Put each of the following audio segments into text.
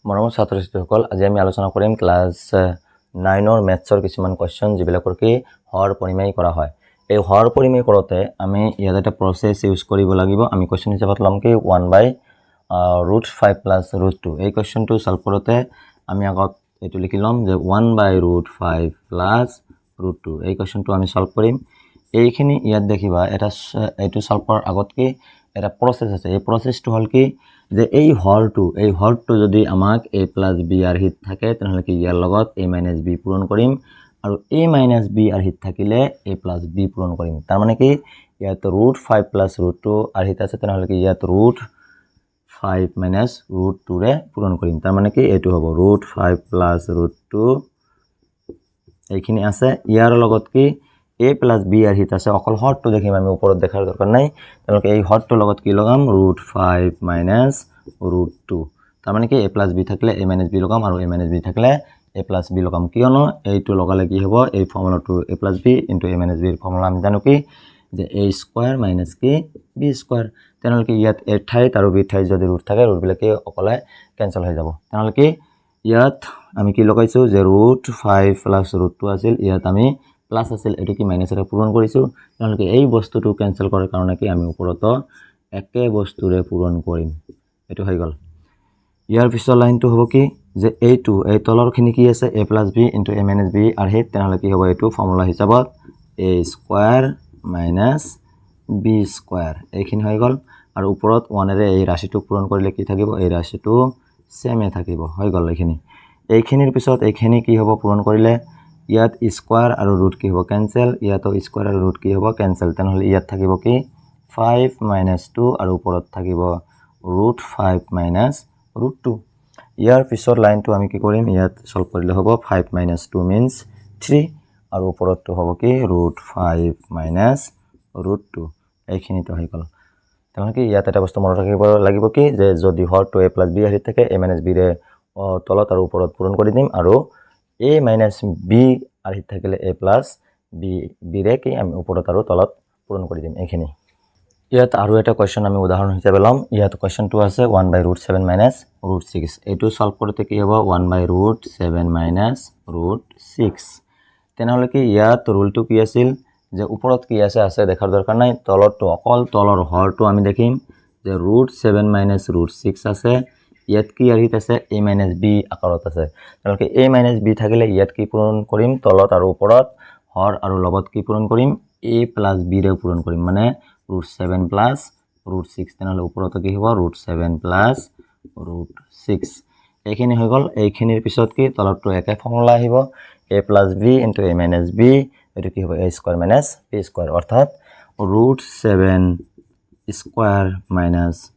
মৰমৰ ছাত্ৰ ছাত্ৰীসকল আজি আমি আলোচনা কৰিম ক্লাস 9 মেথছৰ কিছুমান কোৱেশ্চন যিবিলাকৰ কি হৰ পৰিমেয় কৰা হয় এই হৰ পৰিমেয় কৰোতে আমি ইয়াত এটা প্ৰসেস ইউজ কৰিব লাগিব আমি কোৱেশ্চন হিচাপত লম কি 1/√5 + √2 এই কোৱেশ্চনটো সলভ কৰোতে আমি আগত এটো লিখি লম যে 1/√5 + √2 এই কোৱেশ্চনটো আমি সলভ কৰিম এইখিনি ইয়াত দেখিবা এটা এটো সলভ কৰাৰ আগত কি এটা প্ৰসেস আছে এই প্ৰসেসটো হল কি যে এই হৰটো যদি আমাক a + b আৰ হিত থাকে তাহলে কি ইয়াৰ লগত a - b পূৰণ কৰিম আৰু a - b আৰ হিত থাকিলে a + b পূৰণ কৰিম তাৰ মানে কি ইয়াত √5 + √2 আৰ হিত আছে তাহলে কি ইয়াত √5 - √2 ৰে পূৰণ কৰিম তাৰ মানে কি এটো হ'ব √5 + √2 এইখিনি আছে ইয়াৰ লগত কি a + b আৰ হিত আছে অকল হৰটো দেখিম আমি ওপৰত দেখাৰ দৰকাৰ নাই তাহলে এই হৰটোৰ লগত কি লগাম √5 - √2 তাৰ মানে কি a + b থাকিলে a - b লগাম আৰু a - b থাকিলে a + b লগাম কিয়নো এইটো লগালে কি হ'ব এই ফৰ্মুলাটো a + b * a - b এৰ ফৰ্মুলা আমি জানো কি যে a² - কি b² তাহলে কি ইয়াত a ঠাইত আৰু b ঠাইত যদি ৰুট থাকে ৰুট বিলাকে অকলে ক্যান্সেল হৈ যাব তাহলে কি ইয়াত আমি কি লগাইছো যে √5 + √2 আছিল ইয়াত আমি প্লাস আছিল এটো কি মাইনাসৰে পূৰণ কৰিছো তাহলে কি এই বস্তুটো ক্যান্সেল কৰাৰ কাৰণে কি আমি ওপৰত একে বস্তুৰে পূৰণ কৰিম এটো হৈ গল ইয়াৰ পিছৰ লাইনটো হ'ব কি যে এই তলৰখিনি কি আছে a + b * a - b R হিত তাহলে কি হ'ব এটো ফৰ্মুলা হিচাপত a² - b² এইখিনি হৈ গল আৰু ওপৰত 1 এৰে এই ৰাশিটো পূৰণ কৰিলে কি থাকিব এই ৰাশিটো সেমে থাকিব হৈ গল এইখিনিৰ পিছত এইখিনি কি হ'ব পূৰণ কৰিলে ইয়াত স্কয়াৰ আৰু ৰুট কি হ'ব ক্যান্সেল ইয়াতো স্কয়াৰ আৰু ৰুট কি হ'ব ক্যান্সেল তাহলে ইয়াত থাকিব কি 5 - 2 আৰু ওপৰত থাকিব √5 - √2 ইয়াৰ পিছৰ লাইনটো আমি কি কৰিম ইয়াত সলভ কৰিলে হ'ব 5 - 2 means 3 আৰু ওপৰতটো হ'ব কি √5 - √2 এইখিনিটো হৈ গল তাহলে কি ইয়াত এটা বস্তু মনত ৰাখিব লাগিব কি যে যদি হৰটো a + b আহি থাকে a - b ৰে তলত আৰু ওপৰত পূৰণ কৰি দিম আৰু a - b আৰ হিত থাকিলে a + b ৰে কি আমি ওপৰত আৰু তলত পূৰণ কৰি দিম এইখিনি ইয়াত আৰু এটা কোৱেশ্চন আমি উদাহৰণ হিচাপে লম ইয়াত কোৱেশ্চনটো আছে 1/√7 - √6 এটো সলভ কৰতে কি হ'ব 1/√7 - √6 তেনেহলে কি ইয়াত ৰুলটো কি আছিল যে ওপৰত কি আছে দেখাৰ দৰকাৰ নাই তলৰটো অকল তলৰ হৰটো আমি দেখিম যে √7 - √6 আছে ইয়াত কি আৰ হিত আছে a - b আকাৰত আছে তাহলে a - b থাকিলে ইয়াত কি পূৰণ কৰিম তলত আৰু ওপৰত হৰ আৰু লগত কি পূৰণ কৰিম a + b ৰে পূৰণ কৰিম মানে √7 + √6 তাহলে ওপৰত কি হ'ব √7 + √6 এইখিনি হৈ গল এইখিনিৰ পিছত কি তলৰটো একে ফৰ্মুলা আহিব a + b * a - b এটো কি হ'ব a² - b² অৰ্থাৎ √7² -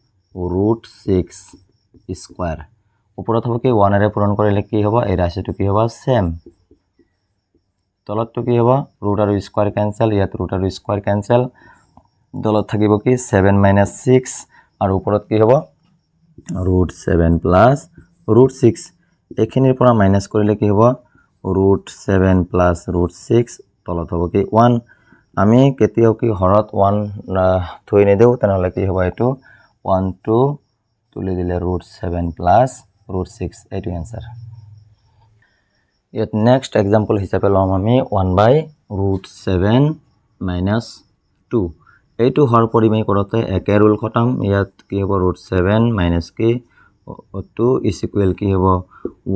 √6² ওপৰত হ'ব কি 1 এৰে পূৰণ কৰিলে কি হ'ব এই ৰাশিটো কি হ'ব সেম তলতটো কি হ'ব ৰুট আৰু স্কয়াৰ ক্যান্সেল ইয়াত ৰুট আৰু স্কয়াৰ ক্যান্সেল তলত থাকিব কি 7 - 6 আৰু ওপৰত কি হ'ব √7 + √6 এইখিনিৰ পৰা মাইনাস কৰিলে কি হ'ব √7 + √6 তলত হ'ব কি 1 আমি কেতিয়াও কি হৰত 1 থৈ নেদেও তেনেহলে কি হ'ব এটো 1 2 তুলি দিলে √7 + √6 এইটো आंसर ইয়াত নেক্সট एग्जांपल হিচাপে লম আমি 1/√7 - 2 এইটো হৰ পৰিমেয় কৰোতে একে ৰুল খতম ইয়াত কি হ'ব √7 - কি 2 = কি হ'ব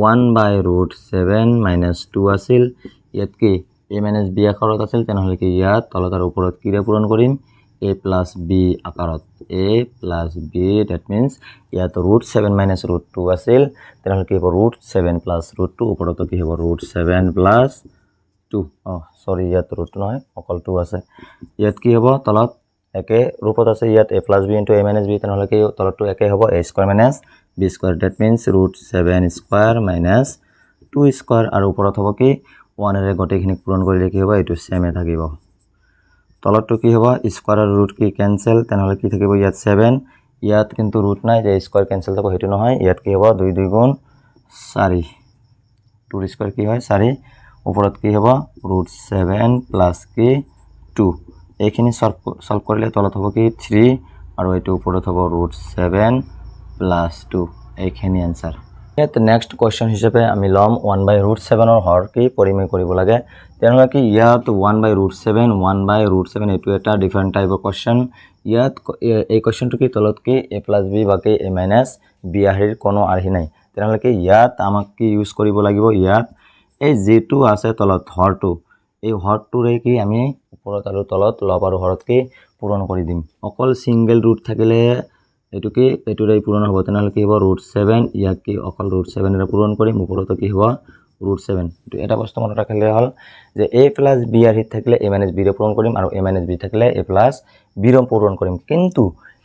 1/√7 - 2 আছিল ইয়াত কি a - b আকাৰত আছিল তেনেহলে কি ইয়াত তলত আৰু ওপৰত কি ৰে পূৰণ কৰিম a + b আকাৰত a + b that means ইয়াত √7 - √2 আছিল তেনেহলে কি হ'ব √7 + √2 ওপৰত কি হ'ব √7 + 2 সৰি ইয়াত √2 নহয় অকল 2 আছে ইয়াত কি হ'ব তলত একে ৰূপত আছে ইয়াত a + b * a - b তেনেহলে কি তলতটো একে হ'ব a² - b² that means √7² - 2² আৰু ওপৰত হ'ব কি 1 এৰে গটেখিনি পূৰণ কৰিলে কি হ'ব এটো সেমে থাকিব তলতটো কি হ'ব স্কয়ার আৰু ৰুট কি ক্যান্সেল তেনেহলে কি থাকিব ইয়াত 7 ইয়াত কিন্তু ৰুট নাই যে স্কয়ার ক্যান্সেল হ'ব হেতু নহয় ইয়াত কি হ'ব 2 2 গুণ 4 2 স্কয়ার কি হয় 4 ওপৰত কি হ'ব √7 + কি 2 এইখিনি সলভ কৰিলে তলত হ'ব কি 3 আৰু এটো ওপৰত হ'ব √7 + 2 এইখিনি आंसर ইয়াত নেক্সট কুৱেশ্যন হিচাপে আমি ল'ম 1/√7 হৰ কি পৰিমেয় কৰিব লাগে তেনেহ'লে কি ইয়াত 1/√7 1/√7 এইটো এটা ডিফাৰেণ্ট টাইপৰ কুৱেশ্যন ইয়াত এই কুৱেশ্যনটো কি তলত কি a + b বাকি a - b আৰ্হিৰ কোনো আৰ্হি নাই তেনেহ'লে কি ইয়াত আমাক কি ইউজ কৰিব লাগিব ইয়াত এই যেটো আছে তলত হৰটো এই হৰটোৰে কি আমি ওপৰত আৰু তলত লব আৰু হৰত কি পূৰণ কৰি দিম অকল সিঙ্গেল ৰুট থাকিলে এটো কি এটোৰে পূৰণ হ'ব তেনেহ'লে কি হ'ব √7 ইয়াক কি অকল √7 এৰে পূৰণ কৰিম ওপৰত কি হ'ব √7 এটো এটা বস্তু মনত ৰাখিলে হ'ল যে a + b আৰ্হিত থাকিলে a - b ৰে পূৰণ কৰিম আৰু a - b থাকিলে a + b ৰে পূৰণ কৰিম কিন্তু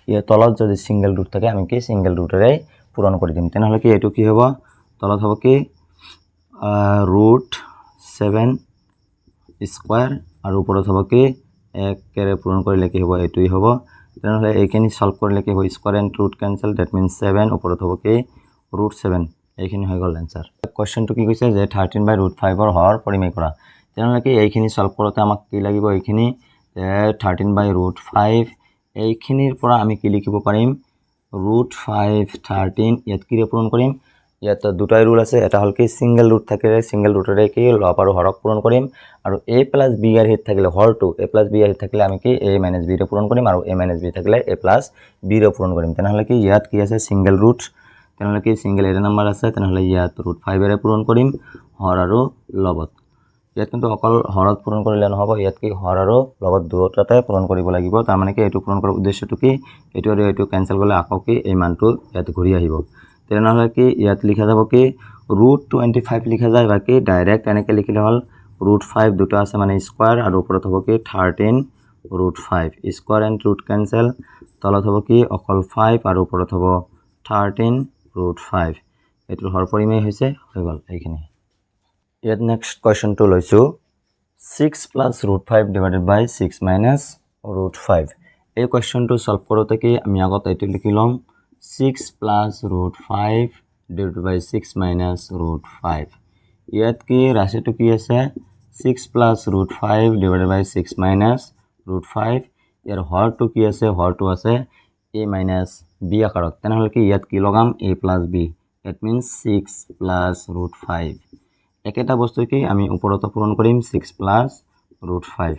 এই তলত যদি সিঙ্গেল ৰুট থাকে আমি কি সিঙ্গেল ৰুটেৰে পূৰণ কৰি দিম তেনেহ'লে কি এটো কি হ'ব তলত হ'ব কি √7 স্কয়ার আর উপৰত হ'ব কি 1 কেৰে পূৰণ কৰিলে কি হ'ব এটোই হ'ব তেনেহ'লে এইখিনি সলভ কৰিলে কি হ'ব square and root cancel that means 7 উপৰত হ'ব কি √7 এইখিনি হৈ গ'ল आंसर কোৱেশ্চনটো কি কৈছে যে 13/√5 ৰ হৰ পৰিমেয় কৰা তেনেহ'লে কি এইখিনি সলভ কৰোতে আমাক কি লাগিব এইখিনি 13/√5 এইখিনিৰ পৰা আমি কি লিখিব পাৰিম √5 13 ইয়াত কি ৰে পূৰণ কৰিম ইয়াত দুটাই ৰুল আছে এটা হল কি সিঙ্গেল ৰুট থাকিলে সিঙ্গেল ৰুটৰে কি লব আৰু হৰক পূৰণ কৰিম আৰু a + b আৰ্হিত থাকিলে হৰটো a + b আৰ্হিত থাকিলে আমি কি a - b ৰে পূৰণ কৰিম আৰু a - b থাকিলে a + b ৰে পূৰণ কৰিম তেনেহ'লে কি ইয়াত কি আছে সিঙ্গেল ৰুট তেনেহ'লে কি সিঙ্গেল এটা নাম্বাৰ আছে তেনেহ'লে ইয়াত √5 এৰে পূৰণ কৰিম হৰ আৰু লবত ইয়াত কিন্তু অকল হৰত পূৰণ কৰিলে নহব ইয়াত কি হৰ আৰু লগত দুটাতে পূৰণ কৰিব লাগিব তাৰ মানে কি এটো পূৰণ কৰাৰ উদ্দেশ্যটো কি এটো আৰু এটো ক্যান্সেল কৰিলে আকৌ কি এই মানটো ইয়াত ঘূৰি আহিব তেনেহ'লে কি ইয়াত লিখা যাব কি √25 লিখা যায় বাকি ডাইৰেক্ট এনেকে লিখিলে হল √5 দুটা আছে মানে স্কয়াৰ আৰু ওপৰত হ'ব কি 13 √5 স্কয়াৰ এন্ড ৰুট ক্যান্সেল তলত হ'ব কি অকল 5 আৰু ওপৰত হ'ব 13 √5 এটোৰ হৰ পৰিমেয় হৈছে হৈ গ'ল এইখিনি ইয়াত নেক্সট কোৱেশ্চনটো লৈছো 6 + √5 / 6 - √5 এই কোৱেশ্চনটো সলভ কৰোতে কি আমি আগত এইটো লিখি লম 6 + √5 / 6 - √5 ইয়াত কি ৰাশিটো কি আছে 6 + √5 / 6 - √5 ইয়াৰ হৰটো কি আছে হৰটো আছে a - b আকাৰত তেনেহ'লে কি ইয়াত কি লগাম a + b that means 6 + √5 একেটা বস্তু কি আমি ওপৰত পূৰণ কৰিম 6 + √5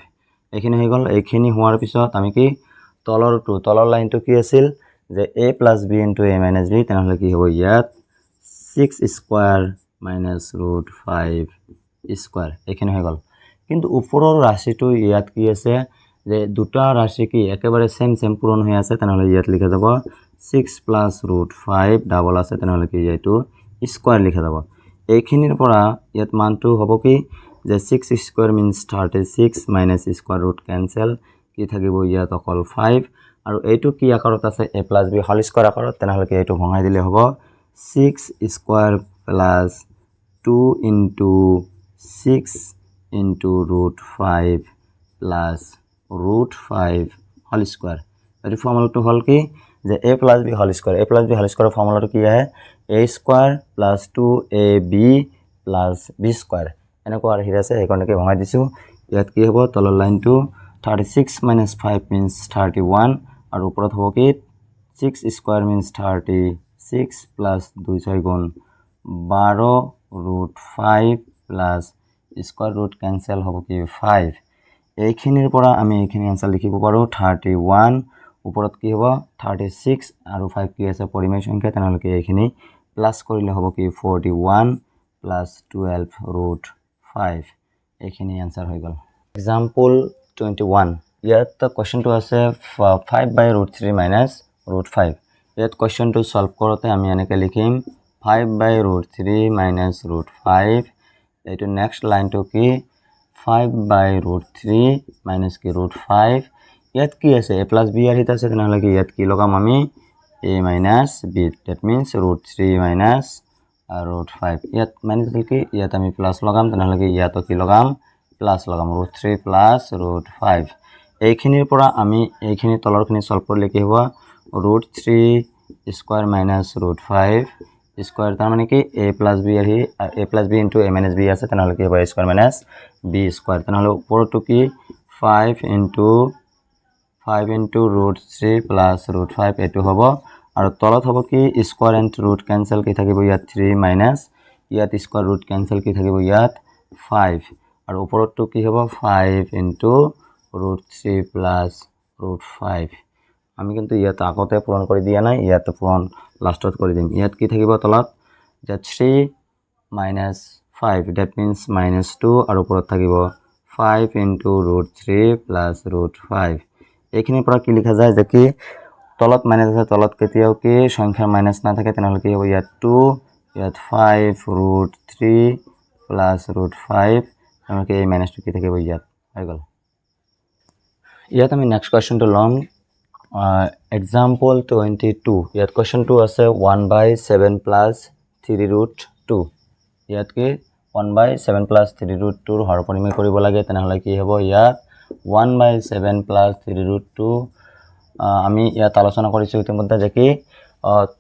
এইখিনি হৈ গ'ল এইখিনি হোৱাৰ পিছত আমি কি তলৰ লাইনটো কি আছিল যে a + b * a - b তেনেহ'লে কি হ'ব ইয়াত 6 স্কয়ার - √5 স্কয়ার এইখিনি হৈ গ'ল কিন্তু ওপৰৰ ৰাশিটো ইয়াত কি আছে যে দুটা ৰাশি কি একেবাৰে সেম পূৰণ হৈ আছে তেনেহ'লে ইয়াত লিখা যাব 6 + √5 ডাবল আছে তেনেহ'লে কি এইটো স্কয়ার লিখা যাব এইখিনিৰ পৰা ইয়াত মানটো হ'ব কি যে 6 square means 36 minus square root cancel কি থাকিব ইয়াত অকল 5 আৰু এইটো কি আকাৰত আছে a + b হোল স্কয়াৰ আকাৰত তেনেহ'লে কি এইটো ভঙাই দিলে হ'ব 6 স্কয়ার + 2 * 6 * √5 + √5 হোল স্কয়ার এটো ফর্মুলাটো হল কি যে a + b হোল স্কয়ার ফর্মুলাটো কি আহে a square + 2ab + b square এনেকুৱা আহি আছে এইকৰণে কি ভঙাই দিছো ইয়াত কি হ'ব তলৰ লাইনটো 36 - 5 means 31 আৰু ওপৰত হ'ব কি 6 স্কয়ার means 36 + 2 6 গুণ 12 √5 + স্কয়ার ৰুট ক্যান্সেল হ'ব কি 5 এইখিনিৰ পৰা আমি এইখিনি আনসাৰ লিখিব পাৰো 31 ওপৰত কি হ'ব 36 আৰু 5 কি আছে পৰিমেয় সংখ্যা তেনেহ'লে কি এইখিনি প্লাস কৰিলে হ'ব কি 41 + 12 √5 এইখিনি আনসাৰ হৈ গ'ল এক্সাম্পল 21 ইয়াত কোৱেশ্চনটো আছে 5/√3 - √5 ইয়াত কোৱেশ্চনটো সলভ কৰোতে আমি এনেকে লিখিম 5/√3 - √5 এইটো নেক্সট লাইনটো কি 5/√3 - কি √5 ইয়াত কি আছে a + b আৰ্হিত আছে তেনেহ'লে কি ইয়াত কি লগাম আমি a - b that means √3 - √5 ইয়াত মাইনাস কি ইয়াত আমি প্লাস লগাম তেনেহ'লে কি ইয়াতো কি লগাম প্লাস লগাম √3 + √5 এইখিনিৰ পৰা আমি এইখিনি তলৰখিনি সলভ কৰিলে কি হ'ব √3 স্কয়াৰ - √5 স্কয়াৰ তাৰ মানে কি a + b আহি a + b * a - b আছে তেনেহ'লে কি হ'ব a স্কয়ার - b স্কয়ার তেনেহ'লে ওপৰটো কি 5 * √3 + √5 এটো হ'ব আৰু তলত হ'ব কি স্কোয়াৰ এণ্ড ৰুট কেঞ্চেল কি থাকিব ইয়াত 3 মাইনাছ ইয়াত স্কোয়াৰ ৰুট কেঞ্চেল কি থাকিব ইয়াত 5 আৰু ওপৰতটো কি হ'ব 5 ইনটু √3 প্লাছ √5 আমি কিন্তু ইয়াত আগতে পূৰণ কৰি দিয়া নাই ইয়াত পূৰণ লাষ্টত কৰি দিম ইয়াত কি থাকিব তলত যে 3 মাইনাছ 5 দ্যাট মিন্স -2 আৰু ওপৰত থাকিব 5 ইনটু √3 প্লাছ √5 এইখিনিৰ পৰা কি লিখা যায় যে কি তলত মাইনাছ আছে তলত কেতিয়াও কি সংখ্যাৰ মাইনাছ না থাকে তেনেহ'লে কি হ'ব ইয়াত 2 ইয়াত 5 √3 প্লাছ √5 তেনেহ'লে এই মাইনাছটো কি থাকিব ইয়াত হৈ গ'ল ইয়াত আমি নেক্সট কুৱেশ্যনটো ল'ম এক্সাম্পল 22 ইয়াত কুৱেশ্যনটো আছে 1/7 প্লাছ 3√2 ইয়াত কি 1/7 প্লাছ 3√2 হৰ পৰিমেয় কৰিব লাগে তেনেহ'লে কি হ'ব ইয়াত 1/7 প্লাছ 3√2 আমি ইয়াত আলোচনা কৰিছোঁ ইতিমধ্যে যে কি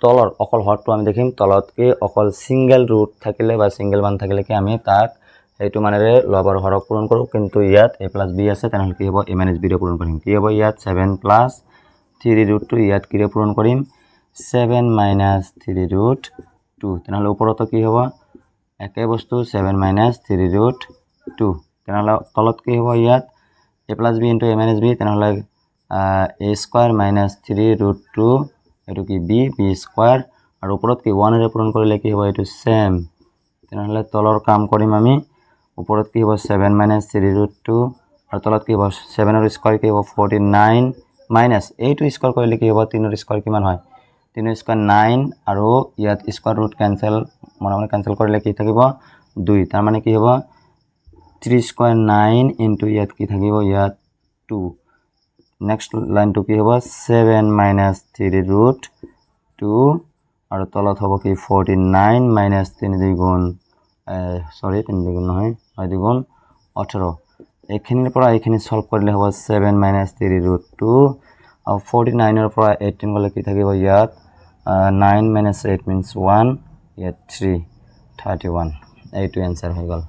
তলৰ অকল হৰটো আমি দেখিম তলত কি অকল সিঙ্গেল ৰুট থাকিলে বা সিঙ্গেল মান থাকিলে কি আমি তাক এইটো মানেৰে লবৰ হৰক পূৰণ কৰোঁ কিন্তু ইয়াত a + b আছে তেনেহ'লে কি হ'ব a - b ৰে পূৰণ কৰিম কি হ'ব ইয়াত 7 প্লাছ 3√2 ইয়াত কি ৰে পূৰণ কৰিম 7 মাইনাছ 3√2 তেনেহ'লে ওপৰতো কি হ'ব একে বস্তু 7 মাইনাছ 3√2 তেনেহ'লে তলত কি হ'ব ইয়াত a + b into a - b তেনেহ'লে a স্কয়ার মাইনাছ 3√2 এটো কি b স্কয়ার আৰু ওপৰত কি 1 ৰে পূৰণ কৰিলে কি হ'ব এটো সেম তেনেহ'লে তলৰ কাম কৰিম আমি ওপৰত কি হ'ব 7 মাইনাছ 3√2 আৰু তলত কি হ'ব 7 ৰ স্কয়াৰ কি হ'ব 49 মাইনাছ এইটো স্কয়াৰ কৰিলে কি হ'ব 3 ৰ স্কয়াৰ কিমান হয় 3 ৰ স্কয়াৰ 9 আৰু ইয়াত স্কয়াৰ ৰুট কেনসেল মনে কেনসেল কৰিলে কি থাকিব 2 তাৰ মানে কি হ'ব 3 স্কয়ার 9 ইনটু ইয়াত কি থাকিব ইয়াত 2 নেক্সট লাইনটো কি হ'ব 7 মাইনাছ 3√2 আৰু তলত হ'ব কি 49 মাইনাছ 3 দুগুণ সৰি 3 দুগুণ নহয় 6 দুগুণ 18 এইখিনিৰ পৰা এইখিনি সলভ কৰিলে হ'ব 7 মাইনাছ 3√2 আৰু 49 ৰ পৰা 18 গলে কি থাকিব ইয়াত 9 মাইনাছ 8 মিন্স 1 ইয়াত 3 31 এইটো এনসার হৈ গ'ল